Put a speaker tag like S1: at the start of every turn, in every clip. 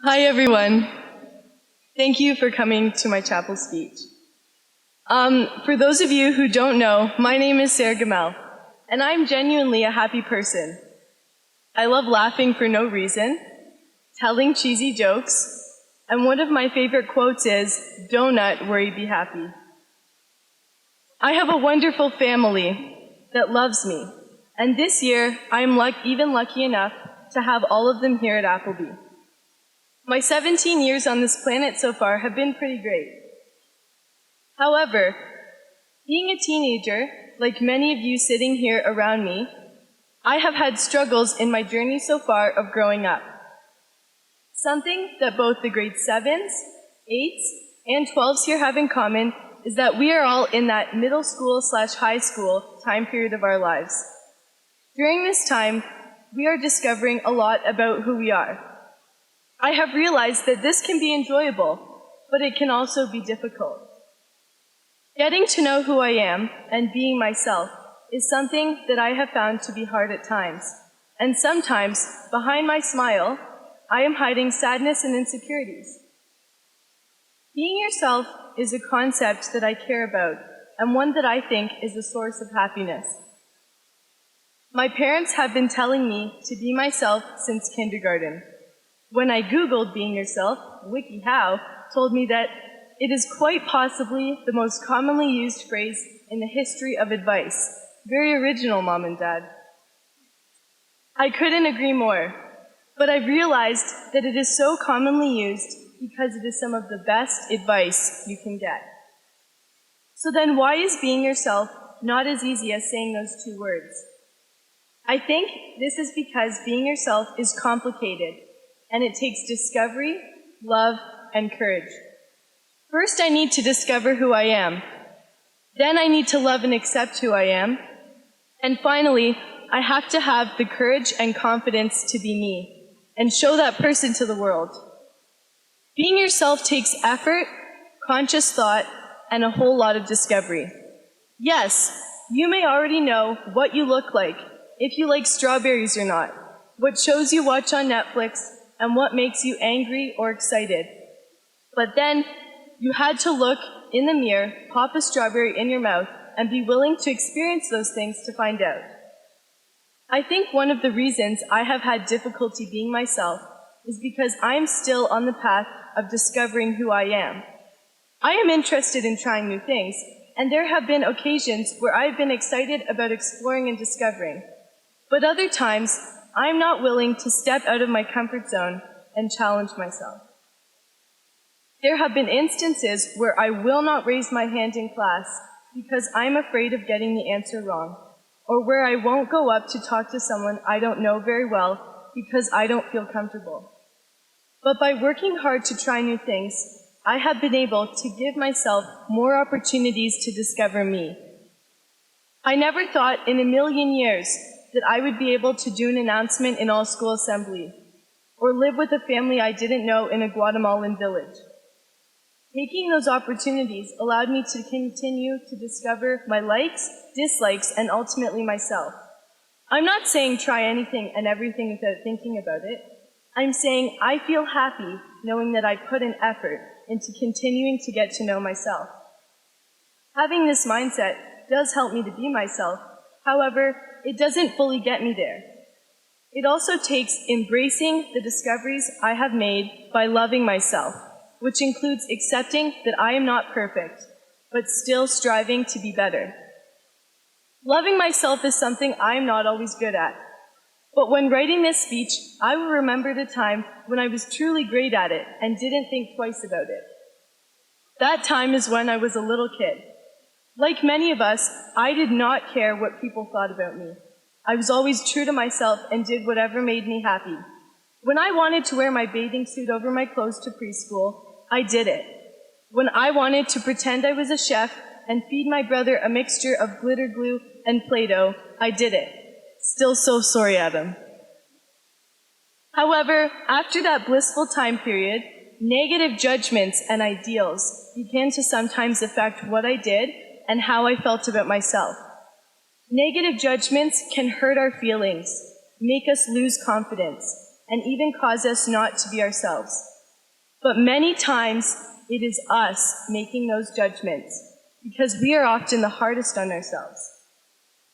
S1: Hi, everyone. Thank you for coming to my chapel speech. For those of you who don't know, my name is Sara Gmell, and I'm genuinely a happy person. I love laughing for no reason, telling cheesy jokes, and one of my favorite quotes is, "Donut, worry, be happy." I have a wonderful family that loves me, and this year I'm even lucky enough to have all of them here at Appleby. My 17 years on this planet so far have been pretty great. However, being a teenager, like many of you sitting here around me, I have had struggles in my journey so far of growing up. Something that both the grade 7s, 8s, and 12s here have in common is that we are all in that middle school/high school time period of our lives. During this time, we are discovering a lot about who we are. I have realized that this can be enjoyable, but it can also be difficult. Getting to know who I am and being myself is something that I have found to be hard at times. And sometimes, behind my smile, I am hiding sadness and insecurities. Being yourself is a concept that I care about, and one that I think is a source of happiness. My parents have been telling me to be myself since kindergarten. When I Googled being yourself, WikiHow told me that it is quite possibly the most commonly used phrase in the history of advice. Very original, Mom and Dad. I couldn't agree more, but I've realized that it is so commonly used because it is some of the best advice you can get. So then why is being yourself not as easy as saying those two words? I think this is because being yourself is complicated, and it takes discovery, love, and courage. First, I need to discover who I am. Then I need to love and accept who I am. And finally, I have to have the courage and confidence to be me and show that person to the world. Being yourself takes effort, conscious thought, and a whole lot of discovery. Yes, you may already know what you look like, if you like strawberries or not, what shows you watch on Netflix, and what makes you angry or excited. But then, you had to look in the mirror, pop a strawberry in your mouth, and be willing to experience those things to find out. I think one of the reasons I have had difficulty being myself is because I am still on the path of discovering who I am. I am interested in trying new things, and there have been occasions where I've been excited about exploring and discovering. But other times, I'm not willing to step out of my comfort zone and challenge myself. There have been instances where I will not raise my hand in class because I'm afraid of getting the answer wrong, or where I won't go up to talk to someone I don't know very well because I don't feel comfortable. But by working hard to try new things, I have been able to give myself more opportunities to discover me. I never thought in a million years that I would be able to do an announcement in all school assembly, or live with a family I didn't know in a Guatemalan village. Taking those opportunities allowed me to continue to discover my likes, dislikes, and ultimately myself. I'm not saying try anything and everything without thinking about it. I'm saying I feel happy knowing that I put an effort into continuing to get to know myself. Having this mindset does help me to be myself. However, it doesn't fully get me there. It also takes embracing the discoveries I have made by loving myself, which includes accepting that I am not perfect, but still striving to be better. Loving myself is something I am not always good at. But when writing this speech, I will remember the time when I was truly great at it and didn't think twice about it. That time is when I was a little kid. Like many of us, I did not care what people thought about me. I was always true to myself and did whatever made me happy. When I wanted to wear my bathing suit over my clothes to preschool, I did it. When I wanted to pretend I was a chef and feed my brother a mixture of glitter glue and Play-Doh, I did it. Still so sorry, Adam. However, after that blissful time period, negative judgments and ideals began to sometimes affect what I did and how I felt about myself. Negative judgments can hurt our feelings. make us lose confidence, and even cause us not to be ourselves. But many times, it is us making those judgments, because we are often the hardest on ourselves.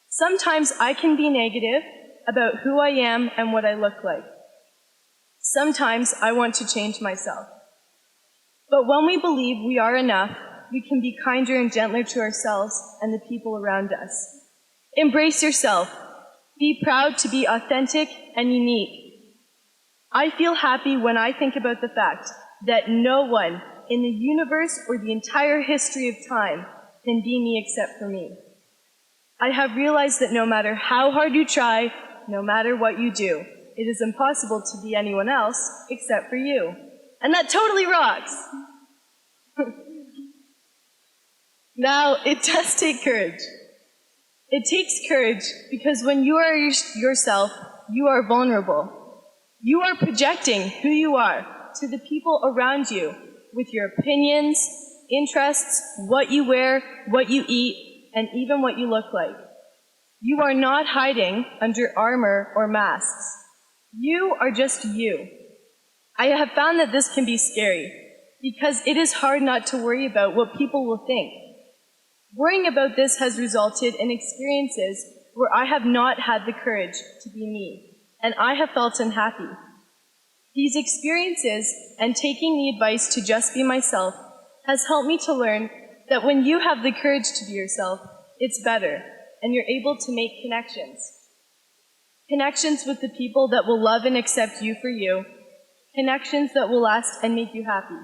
S1: Sometimes I can be negative about who I am and what I look like. Sometimes I want to change myself. But when we believe we are enough, we can be kinder and gentler to ourselves and the people around us. Embrace yourself. Be proud to be authentic and unique. I feel happy when I think about the fact that no one in the universe or the entire history of time can be me except for me. I have realized that no matter how hard you try, no matter what you do, it is impossible to be anyone else except for you. And that totally rocks! Now, it does take courage. It takes courage because when you are yourself, you are vulnerable. You are projecting who you are to the people around you with your opinions, interests, what you wear, what you eat, and even what you look like. You are not hiding under armor or masks. You are just you. I have found that this can be scary because it is hard not to worry about what people will think. Worrying about this has resulted in experiences where I have not had the courage to be me, and I have felt unhappy. These experiences and taking the advice to just be myself has helped me to learn that when you have the courage to be yourself, it's better, and you're able to make connections. Connections with the people that will love and accept you for you, connections that will last and make you happy.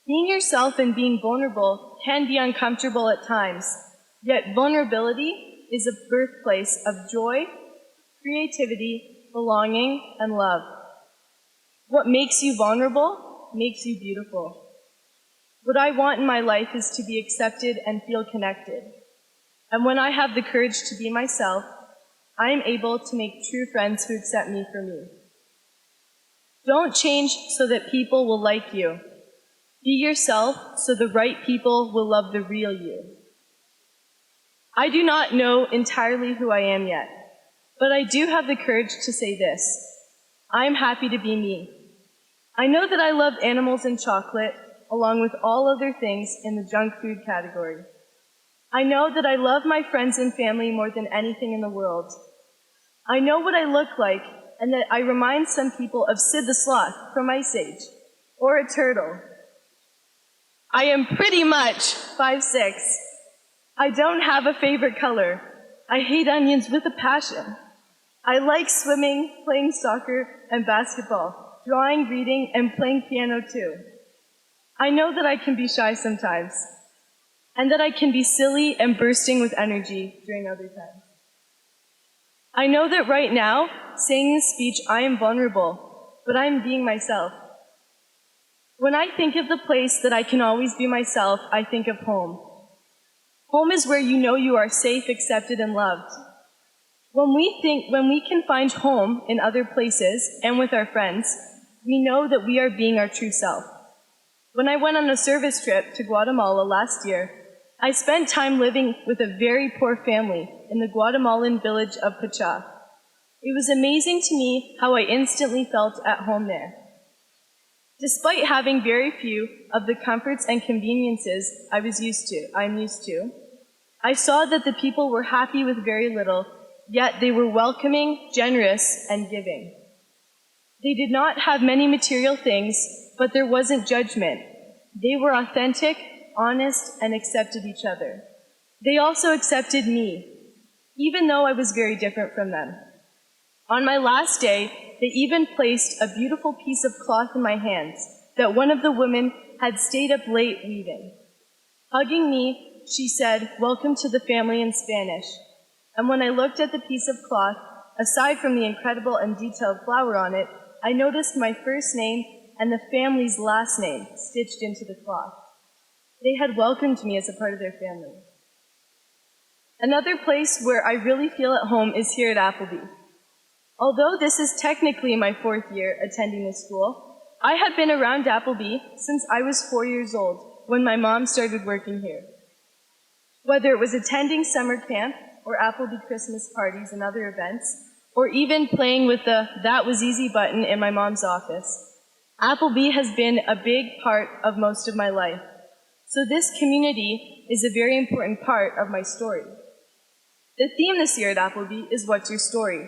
S1: Being yourself and being vulnerable can be uncomfortable at times, yet vulnerability is a birthplace of joy, creativity, belonging, and love. What makes you vulnerable makes you beautiful. What I want in my life is to be accepted and feel connected. And when I have the courage to be myself, I am able to make true friends who accept me for me. Don't change so that people will like you. Be yourself so the right people will love the real you. I do not know entirely who I am yet, but I do have the courage to say this. I am happy to be me. I know that I love animals and chocolate, along with all other things in the junk food category. I know that I love my friends and family more than anything in the world. I know what I look like, and that I remind some people of Sid the Sloth from Ice Age, or a turtle. I am pretty much 5'6". I don't have a favorite color. I hate onions with a passion. I like swimming, playing soccer and basketball, drawing, reading, and playing piano too. I know that I can be shy sometimes, and that I can be silly and bursting with energy during other times. I know that right now, saying this speech, I am vulnerable, but I am being myself. When I think of the place that I can always be myself, I think of home. Home is where you know you are safe, accepted, and loved. When we can find home in other places and with our friends, we know that we are being our true self. When I went on a service trip to Guatemala last year, I spent time living with a very poor family in the Guatemalan village of Pacha. It was amazing to me how I instantly felt at home there. Despite having very few of the comforts and conveniences I'm used to, I saw that the people were happy with very little, yet they were welcoming, generous, and giving. They did not have many material things, but there wasn't judgment. They were authentic, honest, and accepted each other. They also accepted me, even though I was very different from them. On my last day, they even placed a beautiful piece of cloth in my hands that one of the women had stayed up late weaving. Hugging me, she said, "Welcome to the family" in Spanish. And when I looked at the piece of cloth, aside from the incredible and detailed flower on it, I noticed my first name and the family's last name stitched into the cloth. They had welcomed me as a part of their family. Another place where I really feel at home is here at Appleby. Although this is technically my 4th year attending this school, I have been around Appleby since I was 4 years old when my mom started working here. Whether it was attending summer camp or Appleby Christmas parties and other events, or even playing with the "that was easy" button in my mom's office. Appleby has been a big part of most of my life. So this community is a very important part of my story. The theme this year at Appleby is "What's Your Story?"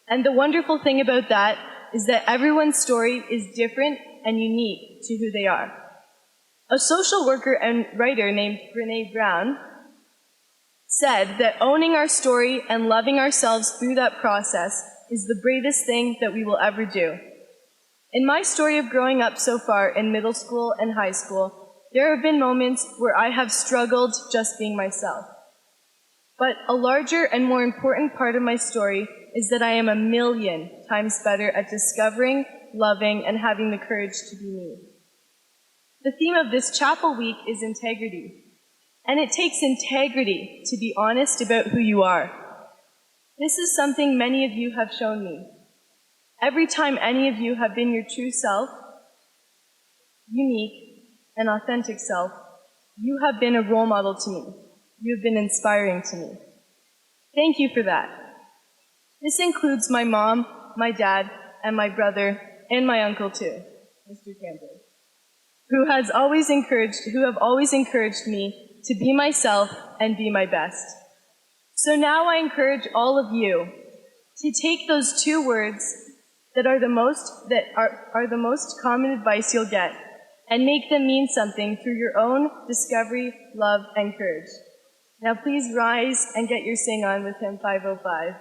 S1: And the wonderful thing about that is that everyone's story is different and unique to who they are. A social worker and writer named Brené Brown said that owning our story and loving ourselves through that process is the bravest thing that we will ever do. In my story of growing up so far in middle school and high school, there have been moments where I have struggled just being myself. But a larger and more important part of my story is that I am a million times better at discovering, loving, and having the courage to be me. The theme of this chapel week is integrity. And it takes integrity to be honest about who you are. This is something many of you have shown me. Every time any of you have been your true self, unique and authentic self, you have been a role model to me. You have been inspiring to me. Thank you for that. This includes my mom, my dad, and my brother, and my uncle too, Mr. Campbell, who have always encouraged me to be myself and be my best. So now I encourage all of you to take those two words that are the most common advice you'll get and make them mean something through your own discovery, love, and courage. Now please rise and get your sing on with hymn 505.